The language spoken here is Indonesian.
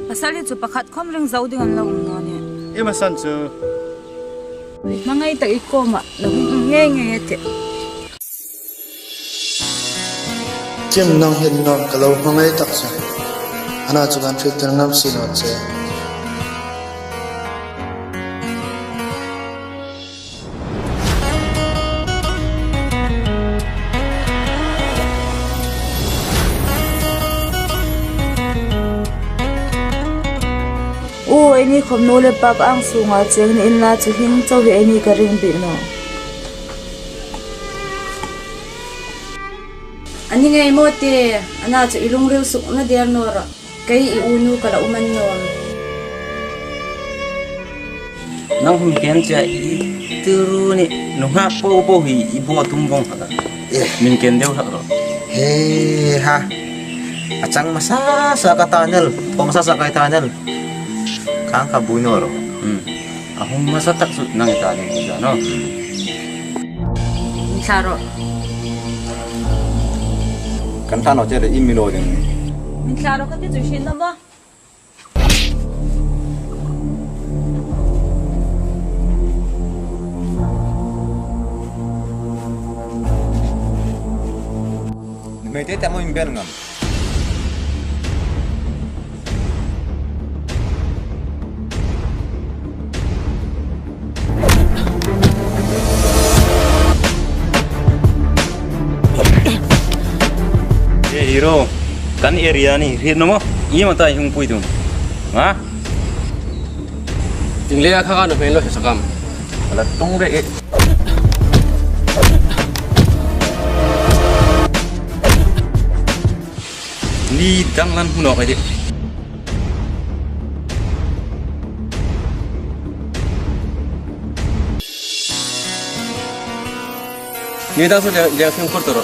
Pasal itu pakat kom ring zau dengan lau ngone. Ima san chu. Mangai tak iko ma, nge te. Chem nang hin nom kalau mangai tak sa. Ana chukan filter ngam sinot se. Ini kom nole pap ang sunga cheng ni inla chu hin chau hi ini ka ring bi no. Ani ngai mo te ana chu ilung reu su na der no ra kai I unu kala uman no. Nang hum ken cha I turu ni no ha po hi ibo tumbong ha. Min ken deu ha ro. He ha. Acang masa sa katanel, pamasa sa katanel. Kang kabunoro. Ahong masatak su nang itani ko no. Saro. Kan tan no che de imilo ding. Min saro ka ti chu shin na ba? Mai te ta mo imben ngam. Hero kan area ni rin mo iya mata yung pui tu ha tingli ka ka no pelo sa kam ala tong re ni dang lan huno ka di ni da so dia film kortoro